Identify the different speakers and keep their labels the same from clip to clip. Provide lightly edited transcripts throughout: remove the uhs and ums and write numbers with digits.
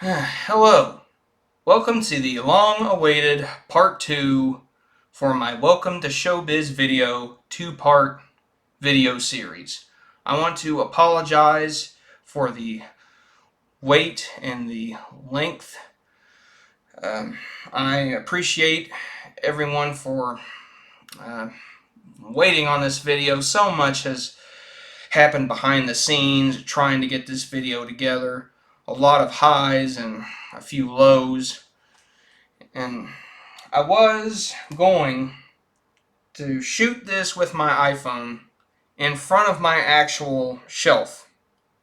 Speaker 1: Hello, welcome to the long-awaited part 2 for my Welcome to Showbiz video 2-part video series. I want to apologize for the wait and the length. I appreciate everyone for waiting on this video. So much has happened behind the scenes trying to get this video together. A lot of highs and a few lows. And I was going to shoot this with my iPhone in front of my actual shelf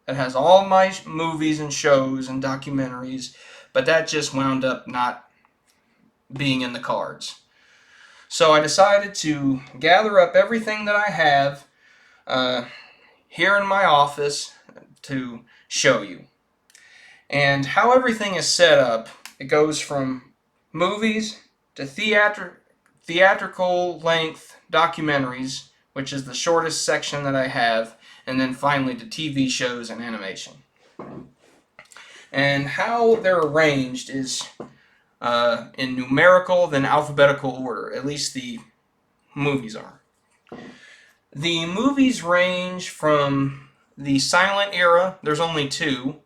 Speaker 1: that has all my movies and shows and documentaries, but that just wound up not being in the cards. So I decided to gather up everything that I have here in my office to show you. And how everything is set up, it goes from movies to theatrical length documentaries, which is the shortest section that I have, and then finally to TV shows and animation. And how they're arranged is in numerical, then alphabetical order. At least the movies are. The movies range from the silent era, there's only two,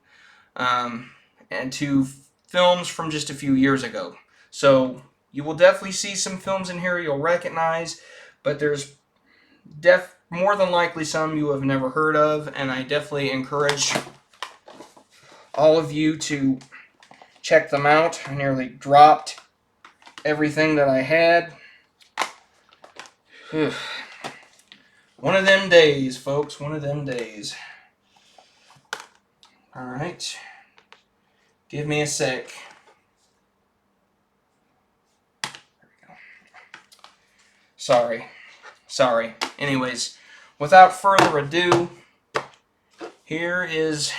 Speaker 1: and to films from just a few years ago. So you will definitely see some films in here you'll recognize, but there's more than likely some you have never heard of, and I definitely encourage all of you to check them out. I nearly dropped everything that I had. One of them days, folks, one of them days. Alright, give me a sec. Sorry. Anyways, without further ado, here is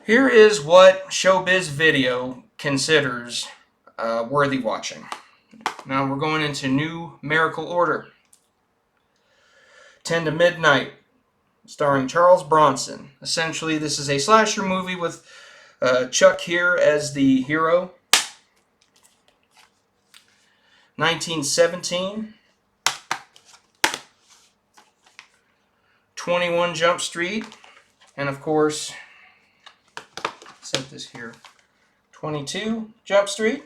Speaker 1: what Showbiz Video considers worthy watching. Now we're going into numerical order. 10 to Midnight, starring Charles Bronson. Essentially, this is a slasher movie with Chuck here as the hero. 1917, 21 Jump Street, and of course, set this here, 22 Jump Street.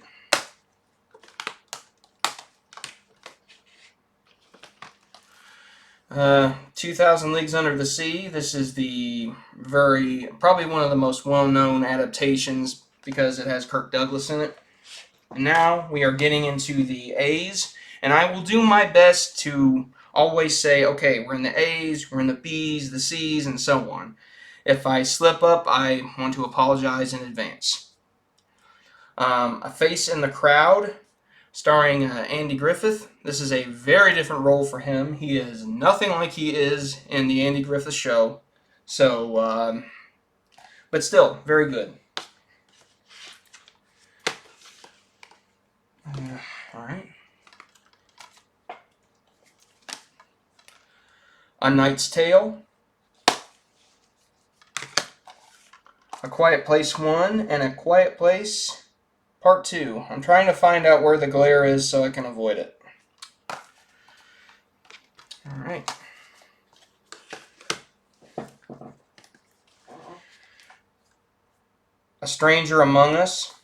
Speaker 1: Uh, 2000 Leagues Under the Sea. This is the probably one of the most well-known adaptations because it has Kirk Douglas in it. And now we are getting into the A's, and I will do my best to always say, okay, we're in the A's, we're in the B's, the C's, and so on. If I slip up, I want to apologize in advance. A Face in the Crowd, starring Andy Griffith. This is a very different role for him. He is nothing like he is in the Andy Griffith Show. So, but still, very good. Alright. A Knight's Tale. A Quiet Place 1 and A Quiet Place Part 2. I'm trying to find out where the glare is so I can avoid it. Alright. A Stranger Among Us.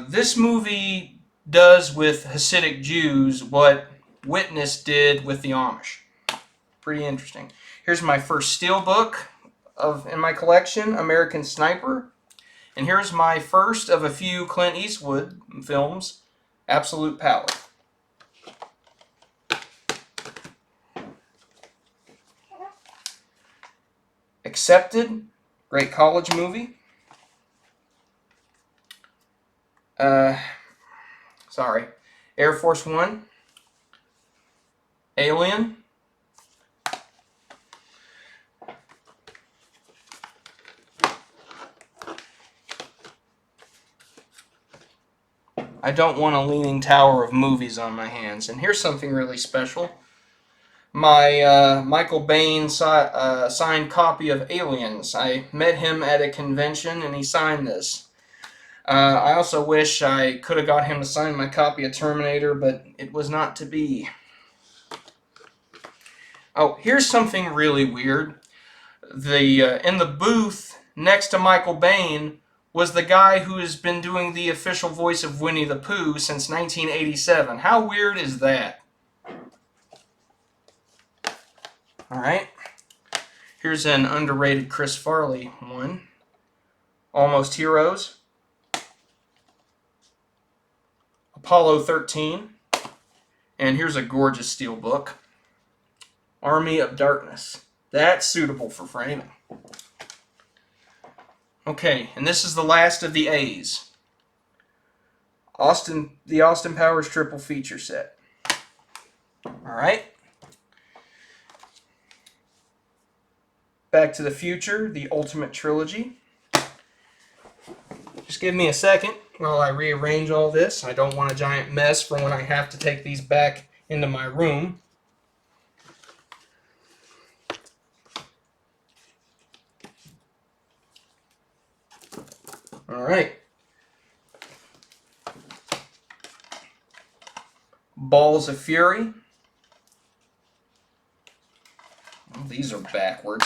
Speaker 1: This movie does with Hasidic Jews what Witness did with the Amish. Pretty interesting. Here's my first steelbook in my collection, American Sniper. And here's my first of a few Clint Eastwood films, Absolute Power. Accepted, great college movie. Air Force One. Alien. I don't want a leaning tower of movies on my hands. And here's something really special. my Michael Bain signed copy of Aliens. I met him at a convention and he signed this. I also wish I could have got him to sign my copy of Terminator, but it was not to be. Oh, here's something really weird. In the booth next to Michael Bain was the guy who has been doing the official voice of Winnie the Pooh since 1987. How weird is that? Alright. Here's an underrated Chris Farley one. Almost Heroes. Apollo 13. And here's a gorgeous steelbook. Army of Darkness. That's suitable for framing. Okay, and this is the last of the A's. The Austin Powers triple feature set. Alright. Back to the Future, the Ultimate Trilogy. Just give me a second while I rearrange all this. I don't want a giant mess for when I have to take these back into my room. Alright. Balls of Fury. Oh, these are backwards.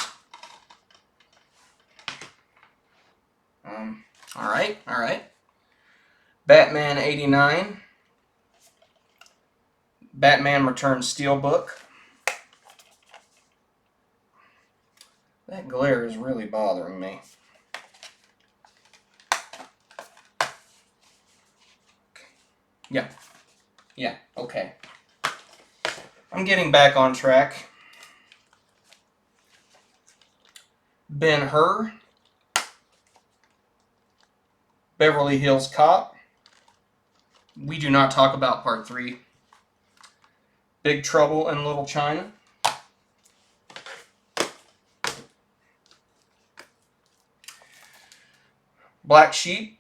Speaker 1: Alright. Batman 89. Batman Returns Steelbook. That glare is really bothering me. Yeah, okay. I'm getting back on track. Ben-Hur. Beverly Hills Cop. We do not talk about Part 3. Big Trouble in Little China. Black Sheep.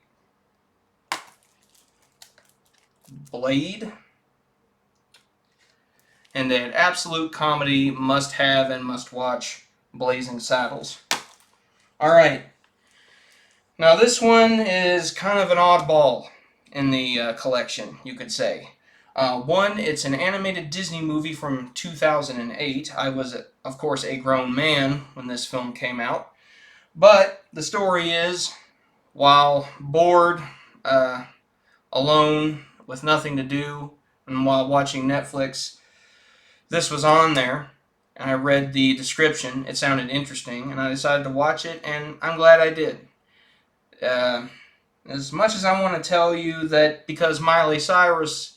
Speaker 1: Blade. And an absolute comedy must-have and must-watch, Blazing Saddles. Alright. Now this one is kind of an oddball in the collection, you could say. One, it's an animated Disney movie from 2008. I was, of course, a grown man when this film came out. But the story is, while bored, alone, with nothing to do, and while watching Netflix, this was on there, and I read the description. It sounded interesting, and I decided to watch it, and I'm glad I did. As much as I want to tell you that because Miley Cyrus's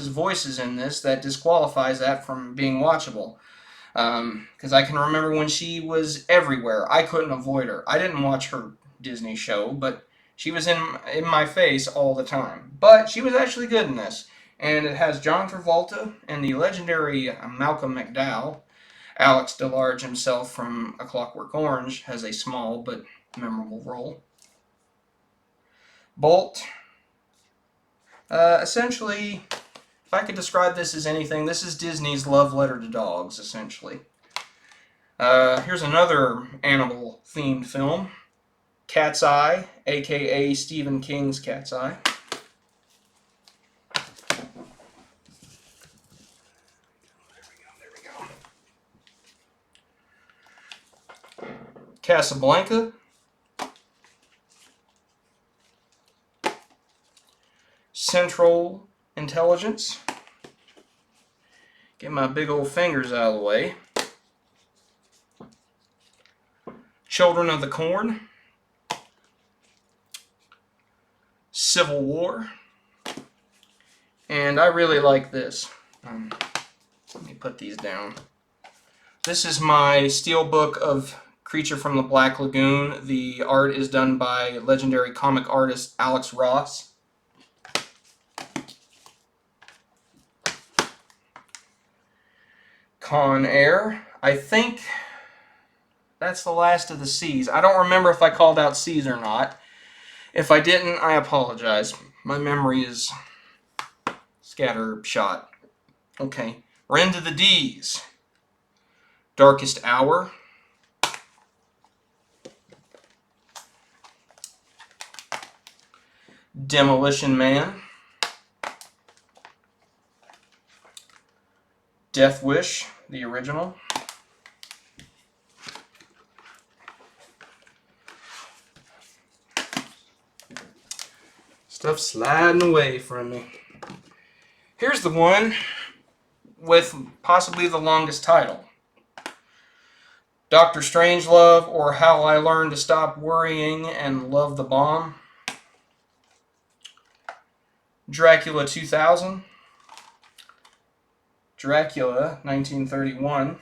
Speaker 1: voice is in this, that disqualifies that from being watchable. Because I can remember when she was everywhere. I couldn't avoid her. I didn't watch her Disney show, but she was in my face all the time. But she was actually good in this. And it has John Travolta and the legendary Malcolm McDowell. Alex DeLarge himself from A Clockwork Orange has a small but memorable role. Bolt. Essentially, if I could describe this as anything, this is Disney's love letter to dogs, essentially. Here's another animal-themed film. Cat's Eye, a.k.a. Stephen King's Cat's Eye. There we go. Casablanca. Central Intelligence. Get my big old fingers out of the way. Children of the Corn. Civil War. And I really like this. Let me put these down. This is my steelbook of Creature from the Black Lagoon. The art is done by legendary comic artist Alex Ross. Con Air. I think that's the last of the C's. I don't remember if I called out C's or not. If I didn't, I apologize. My memory is scattershot. Okay. We're into the D's. Darkest Hour. Demolition Man. Death Wish, the original. Stuff sliding away from me. Here's the one with possibly the longest title. Dr. Strangelove, or How I Learned to Stop Worrying and Love the Bomb. Dracula 2000. Dracula 1931.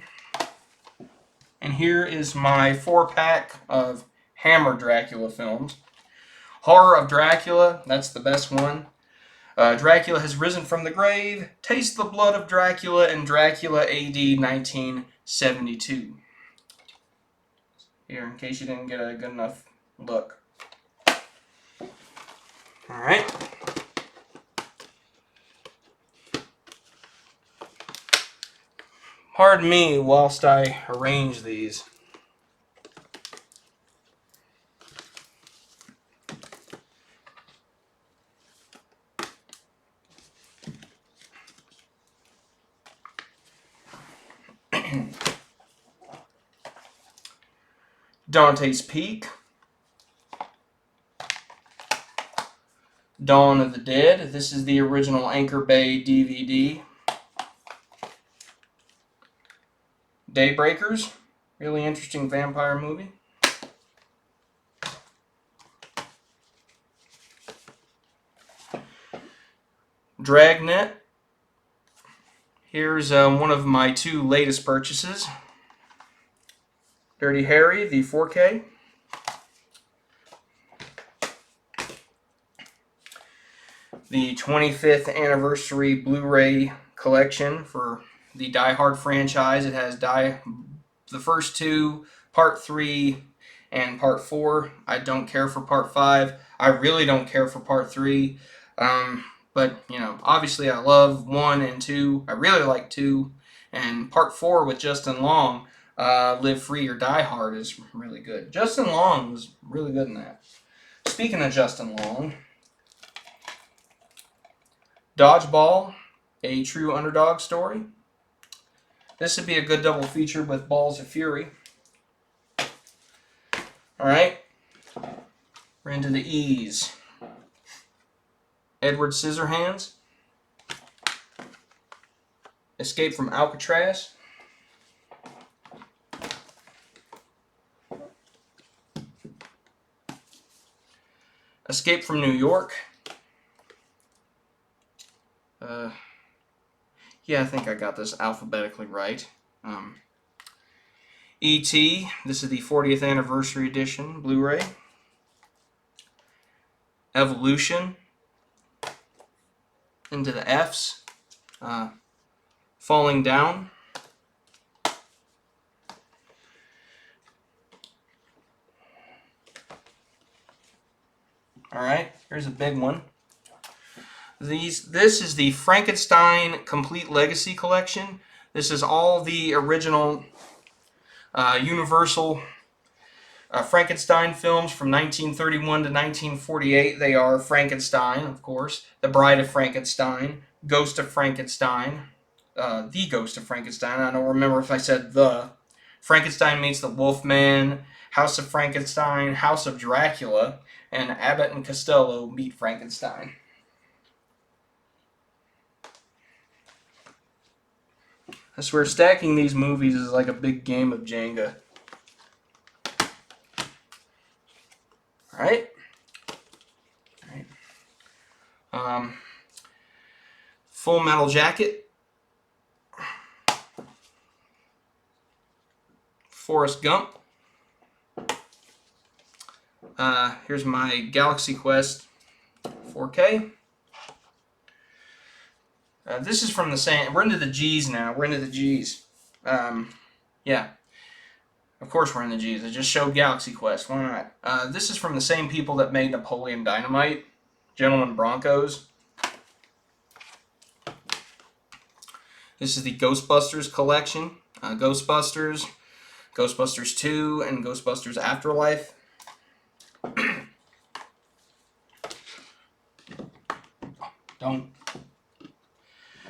Speaker 1: And here is my 4-pack of Hammer Dracula films. Horror of Dracula, that's the best one. Dracula Has Risen from the Grave, Taste the Blood of Dracula, and Dracula AD 1972. Here, in case you didn't get a good enough look. Alright. Pardon me whilst I arrange these. Dante's Peak. Dawn of the Dead. This is the original Anchor Bay DVD. Daybreakers. Really interesting vampire movie. Dragnet. Here's one of my 2 latest purchases. Dirty Harry, the 4K. The 25th anniversary Blu-ray collection for the Die Hard franchise. It has the first 2, Part 3, and Part 4. I don't care for Part 5. I really don't care for Part 3. But, you know, obviously I love 1 and 2. I really like 2. And Part 4 with Justin Long, Live Free or Die Hard, is really good. Justin Long was really good in that. Speaking of Justin Long, Dodgeball, A True Underdog Story. This would be a good double feature with Balls of Fury. Alright, we're into the E's. Edward Scissorhands. Escape from Alcatraz. Escape from New York. Yeah, I think I got this alphabetically right. E.T. This is the 40th anniversary edition Blu-ray. Evolution. Into the F's. Falling Down. Alright, here's a big one. This is the Frankenstein Complete Legacy Collection. This is all the original Universal Frankenstein films from 1931 to 1948. They are Frankenstein, of course, The Bride of Frankenstein, Ghost of Frankenstein, The Ghost of Frankenstein. I don't remember if I said the. Frankenstein Meets the Wolfman, House of Frankenstein, House of Dracula, and Abbott and Costello Meet Frankenstein. I swear, stacking these movies is like a big game of Jenga. Alright? Full Metal Jacket. Forrest Gump. Here's my Galaxy Quest 4K. This is from the same. We're into the G's now. We're into the G's. Yeah. Of course we're in the G's. I just showed Galaxy Quest. Why not? This is from the same people that made Napoleon Dynamite. Gentlemen Broncos. This is the Ghostbusters collection. Ghostbusters, Ghostbusters 2, and Ghostbusters Afterlife. Don't.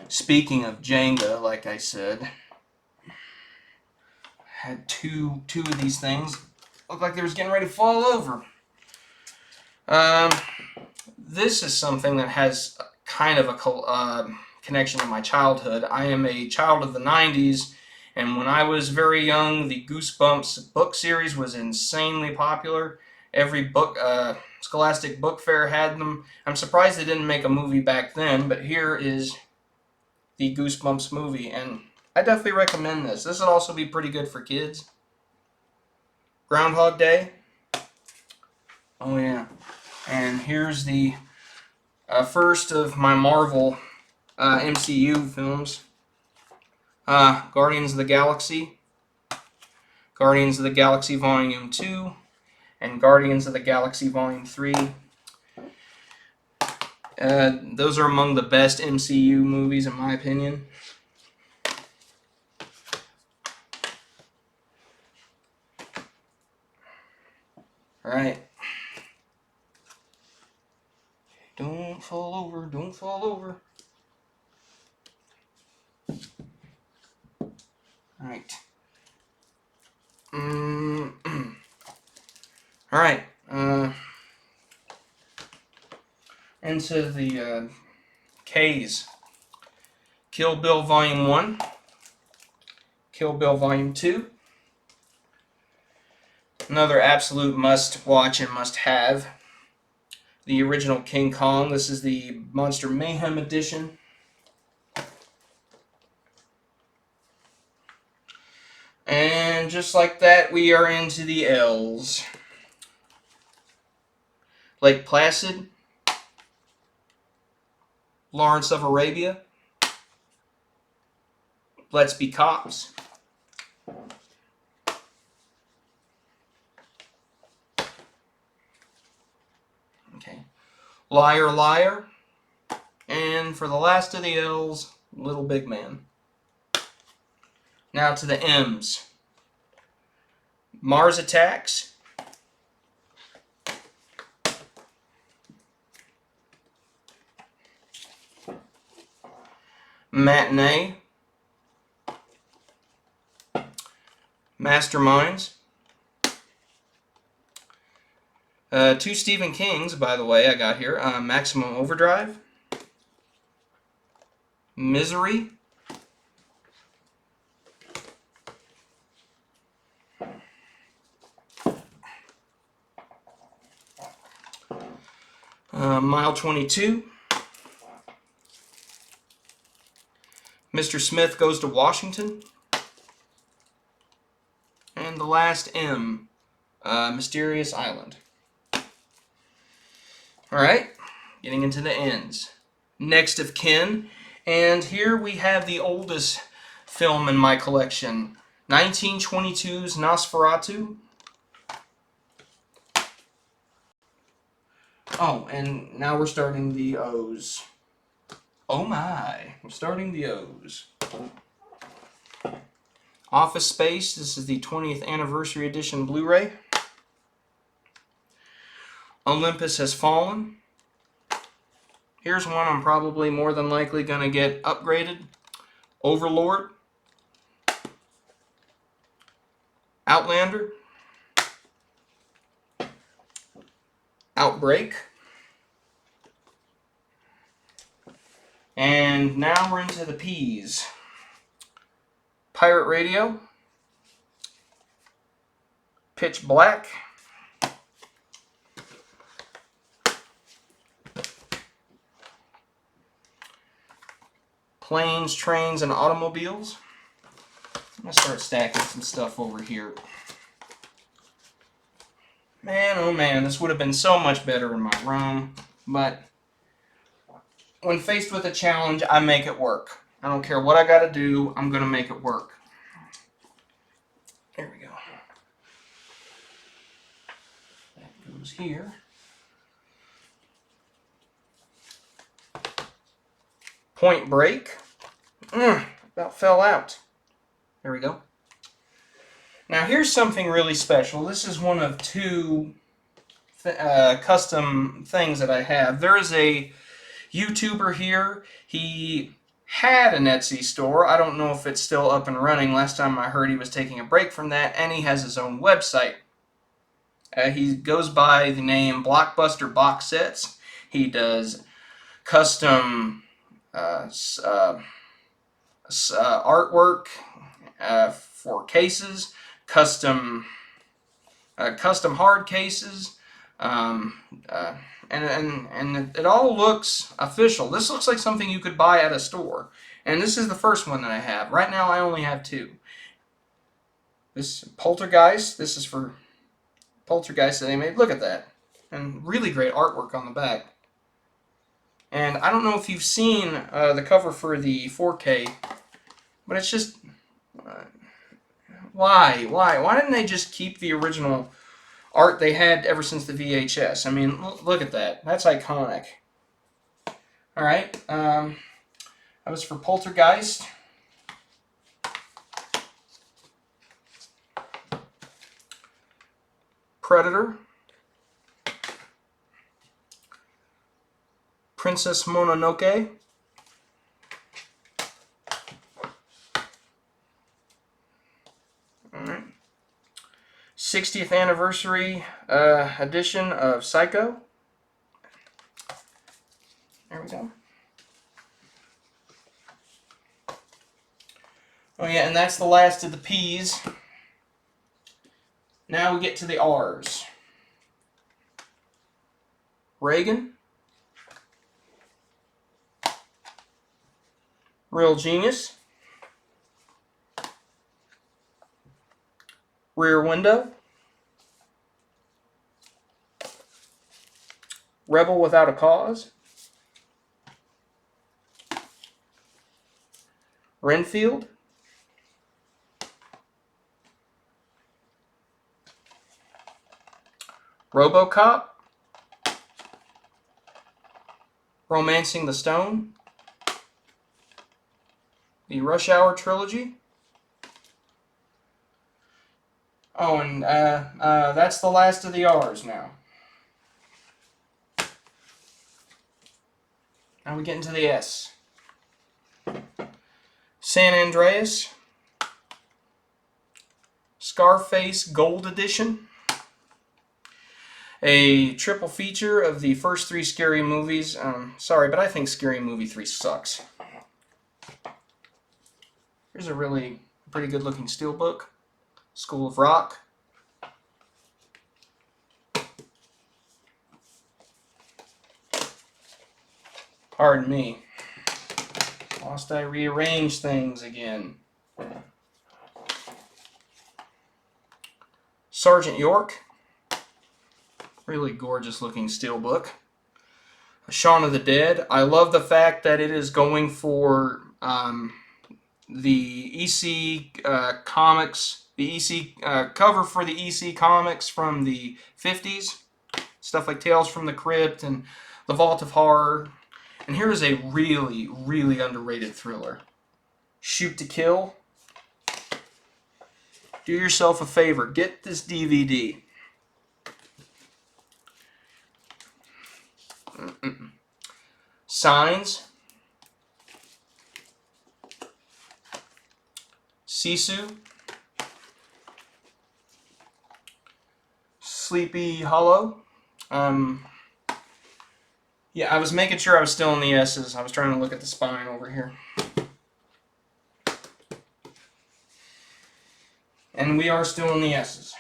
Speaker 1: Speaking of Jenga, like I said, I had two of these things. Looked like they was getting ready to fall over. This is something that has kind of a connection to my childhood. I am a child of the 90s, and when I was very young, the Goosebumps book series was insanely popular. Every book, Scholastic Book Fair had them. I'm surprised they didn't make a movie back then, but here is the Goosebumps movie, and I definitely recommend this. This would also be pretty good for kids. Groundhog Day. Oh yeah. And here's the first of my Marvel MCU films. Guardians of the Galaxy. Guardians of the Galaxy Volume 2. And Guardians of the Galaxy Volume 3. Those are among the best MCU movies in my opinion. Alright. Don't fall over, don't fall over. Alright. Alright. Into the K's. Kill Bill Volume 1. Kill Bill Volume 2. Another absolute must-watch and must-have. The original King Kong. This is the Monster Mayhem edition. And just like that, we are into the L's. Lake Placid. Lawrence of Arabia. Let's Be Cops. Okay. Liar, Liar. And for the last of the L's, Little Big Man. Now to the M's. Mars Attacks. Matinee. Masterminds. Two Stephen Kings, by the way, I got here. Maximum Overdrive. Misery. Mile 22. Mr. Smith Goes to Washington. And the last M, Mysterious Island. Alright, getting into the ends. Next of Kin. And here we have the oldest film in my collection. 1922's Nosferatu. Oh, and now we're starting the O's. Oh my, we're starting the O's. Office Space, this is the 20th Anniversary Edition Blu-ray. Olympus Has Fallen. Here's one I'm probably more than likely going to get upgraded. Overlord. Outlander. Outbreak. And now we're into the P's. Pirate Radio. Pitch Black. Planes, Trains, and Automobiles. I'm going to start stacking some stuff over here. Man, oh man, this would have been so much better in my room, but when faced with a challenge, I make it work. I don't care what I got to do, I'm going to make it work. There we go. That goes here. Point Break. about fell out. There we go. Now here's something really special. This is one of two custom things that I have. There is a YouTuber here. He had an Etsy store. I don't know if it's still up and running. Last time I heard he was taking a break from that, and he has his own website. He goes by the name Blockbuster Box Sets. He does custom artwork for cases, custom hard cases, and it all looks official. This looks like something you could buy at a store. And this is the first one that I have. Right now I only have two. This Poltergeist, this is for Poltergeist that they made. Look at that. And really great artwork on the back. And I don't know if you've seen the cover for the 4K, but it's just... why? Why didn't they just keep the original art they had ever since the VHS? I mean, look at that. That's iconic. Alright, that was for Poltergeist. Predator. Princess Mononoke. Alright. 60th anniversary edition of Psycho. There we go. Oh yeah, and that's the last of the P's. Now we get to the R's. Reagan. Real Genius. Rear Window. Rebel Without a Cause. Renfield. RoboCop. Romancing the Stone. The Rush Hour trilogy. Oh, and that's the last of the R's now. Now we get into the S. San Andreas. Scarface Gold Edition. A triple feature of the first three Scary movies. Sorry, but I think Scary Movie 3 sucks. Here's a really pretty good looking steelbook. School of Rock. Pardon me. Whilst I rearrange things again. Sergeant York. Really gorgeous looking steelbook. Shaun of the Dead. I love the fact that it is going for the EC comics, the EC cover for the EC comics from the 50s. Stuff like Tales from the Crypt and The Vault of Horror. And here is a really, really underrated thriller. Shoot to Kill. Do yourself a favor. Get this DVD. Signs. Sisu. Sleepy Hollow. Yeah, I was making sure I was still in the S's. I was trying to look at the spine over here. And we are still in the S's.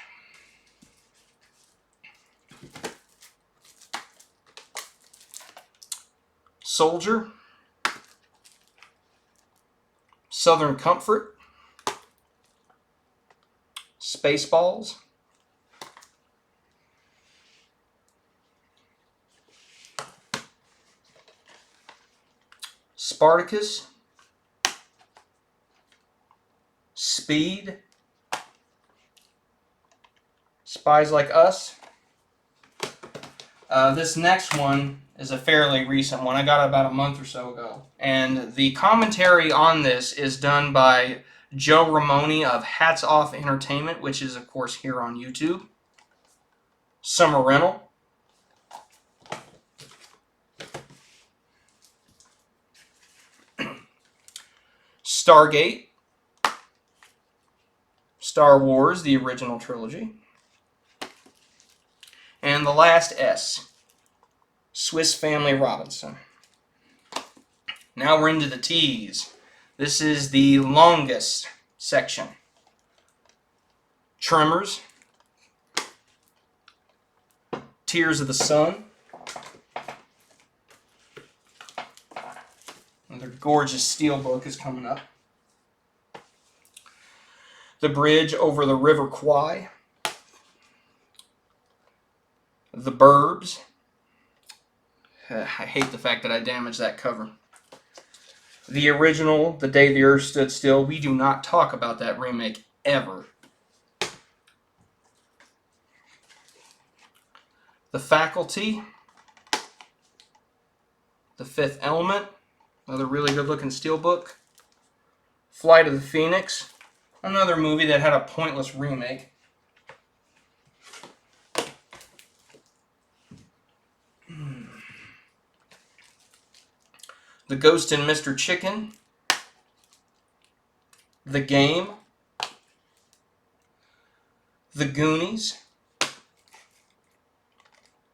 Speaker 1: Soldier. Southern Comfort. Spaceballs. Spartacus. Speed. Spies Like Us. This next one is a fairly recent one. I got it about a month or so ago. And the commentary on this is done by Joe Ramone of Hats Off Entertainment, which is, of course, here on YouTube. Summer Rental. Stargate. Star Wars, the original trilogy. And the last S. Swiss Family Robinson. Now we're into the T's. This is the longest section. Tremors. Tears of the Sun. Another gorgeous steelbook is coming up. The Bridge Over the River Kwai. The Burbs. I hate the fact that I damaged that cover. The original, The Day the Earth Stood Still. We do not talk about that remake ever. The Faculty. The Fifth Element. Another really good looking steelbook. Flight of the Phoenix. Another movie that had a pointless remake. The Ghost and Mr. Chicken. The Game. The Goonies.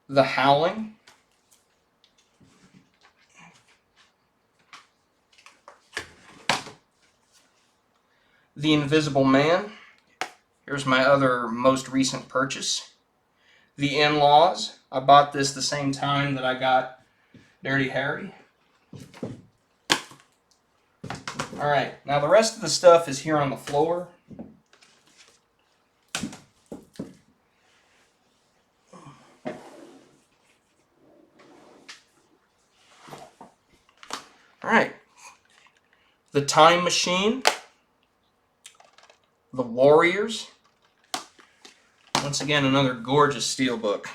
Speaker 1: The Howling. The Invisible Man. Here's my other most recent purchase. The In-Laws. I bought this the same time that I got Dirty Harry. Alright, now the rest of the stuff is here on the floor. Alright. The Time Machine. The Warriors. Once again, another gorgeous steelbook.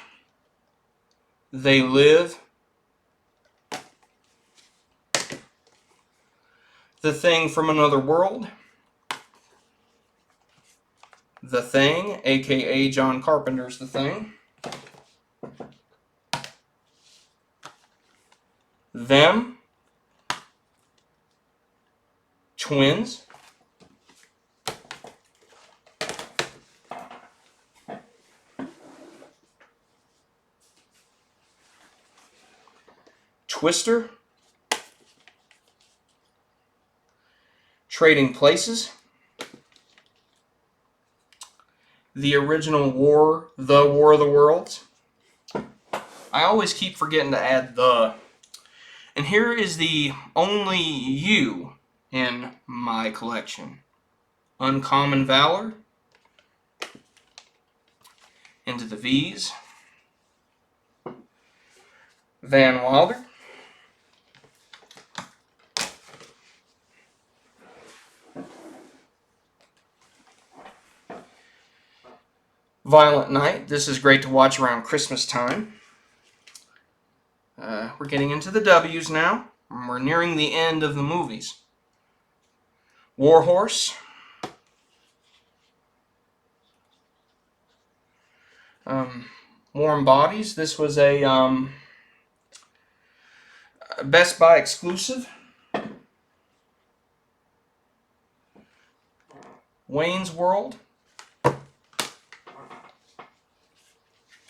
Speaker 1: They Live. The Thing from Another World. The Thing, aka John Carpenter's The Thing. Them. Twins. Twister. Trading Places. The original War of the Worlds. I always keep forgetting to add the. And here is the only U in my collection. Uncommon Valor. Into the V's. Van Wilder. Violent Night. This is great to watch around Christmas time. We're getting into the W's now. We're nearing the end of the movies. Warhorse. Warm Bodies. This was a Best Buy exclusive. Wayne's World.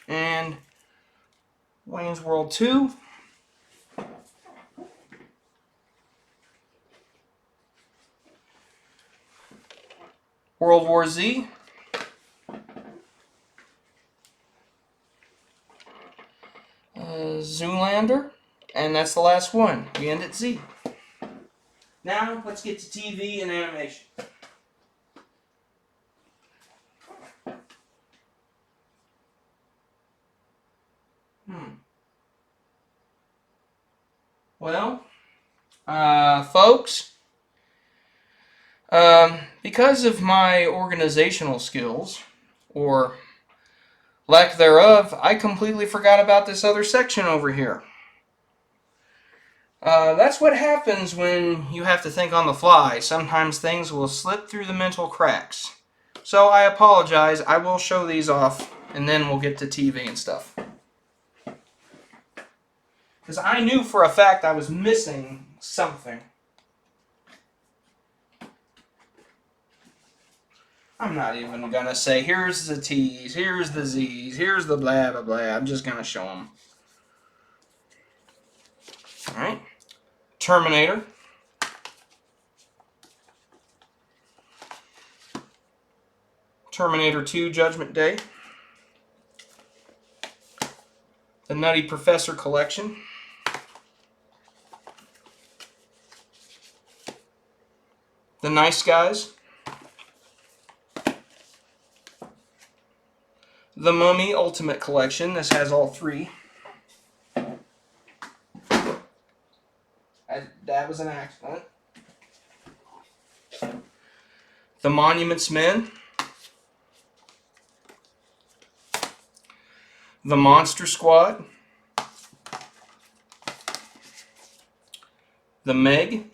Speaker 1: And Wayne's World 2. World War Z. Zoolander. And that's the last one. We end at Z. Now, let's get to TV and animation. Well, folks, because of my organizational skills, or lack thereof, I completely forgot about this other section over here. That's what happens when you have to think on the fly. Sometimes things will slip through the mental cracks. So I apologize. I will show these off, and then we'll get to TV and stuff. Because I knew for a fact I was missing something. I'm not even going to say, here's the T's, here's the Z's, here's the blah, blah, blah. I'm just going to show them. Alright. Terminator. Terminator 2 Judgment Day. The Nutty Professor Collection. The Nice Guys. The Mummy Ultimate Collection. This has all three. That was an accident. The Monuments Men. The Monster Squad. The Meg.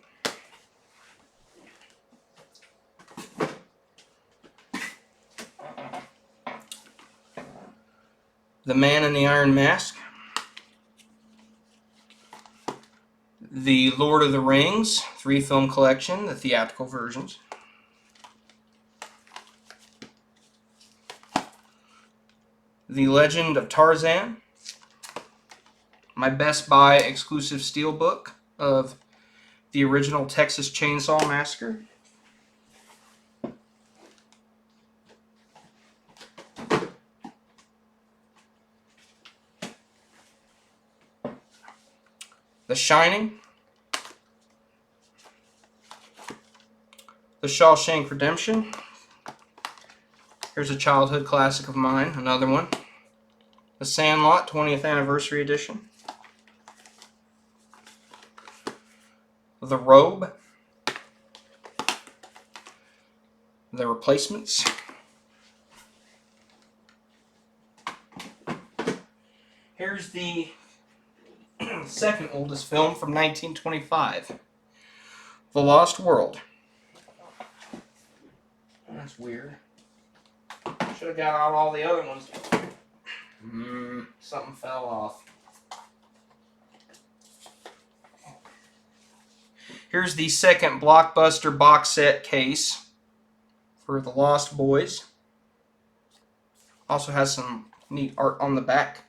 Speaker 1: The Man in the Iron Mask. The Lord of the Rings 3-film collection, the theatrical versions. The Legend of Tarzan. My Best Buy exclusive steelbook of the original Texas Chainsaw Massacre. The Shining. The Shawshank Redemption. Here's a childhood classic of mine, another one. The Sandlot 20th Anniversary Edition. The Robe. The Replacements. Here's the second oldest film from 1925. The Lost World. That's weird. Should have got out all the other ones. Something fell off. Here's the second Blockbuster box set case for The Lost Boys. Also has some neat art on the back.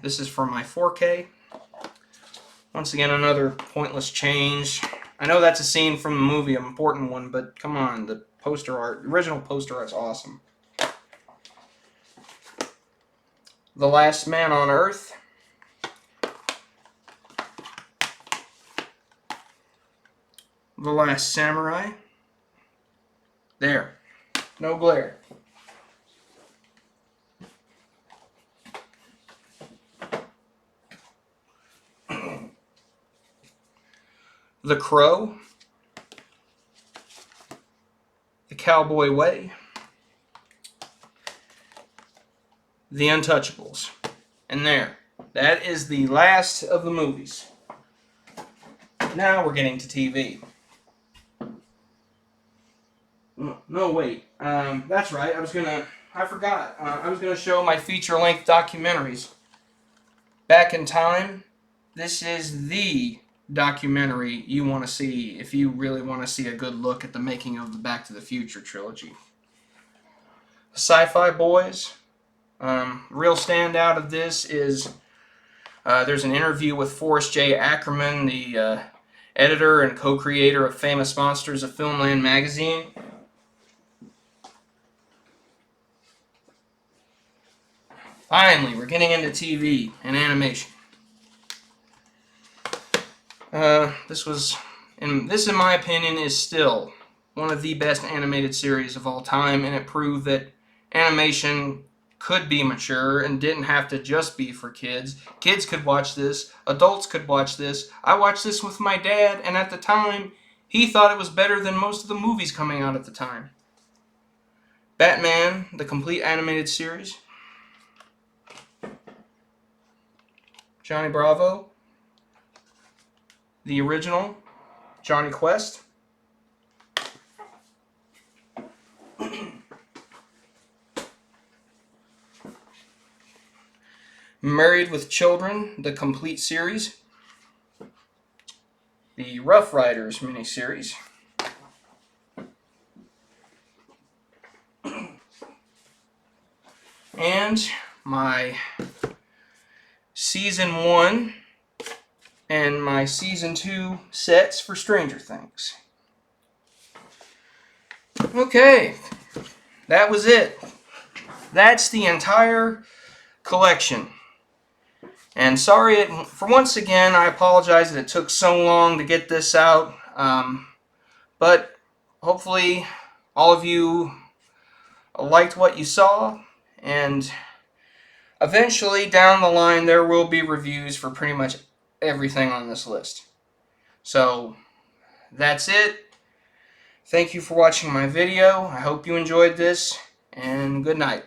Speaker 1: This is for my 4K. Once again, another pointless change. I know that's a scene from the movie, an important one, but come on, the poster art, the original poster art's awesome. The Last Man on Earth. The Last Samurai. There. No glare. The Crow. The Cowboy Way. The Untouchables. And there. That is the last of the movies. Now we're getting to TV. No, wait. That's right. I forgot. I was gonna show my feature-length documentaries. Back in Time. This is the documentary you want to see if you really want to see a good look at the making of the Back to the Future trilogy. The Sci-Fi Boys. Real standout of this is there's an interview with Forrest J. Ackerman, the editor and co-creator of Famous Monsters of Filmland magazine. Finally, we're getting into TV and animation. This, in my opinion, is still one of the best animated series of all time, and it proved that animation could be mature and didn't have to just be for kids. Kids could watch this. Adults could watch this. I watched this with my dad, and at the time, he thought it was better than most of the movies coming out at the time. Batman, the complete animated series. Johnny Bravo. the original Johnny Quest. Married with Children, the complete series. The Rough Riders miniseries. And my Season 1 and my Season 2 sets for Stranger Things. Okay, that was it. That's the entire collection. And sorry, for once again, I apologize that it took so long to get this out. But hopefully all of you liked what you saw, and eventually down the line there will be reviews for pretty much everything on this list. So that's it. Thank you for watching my video. I hope you enjoyed this, and good night.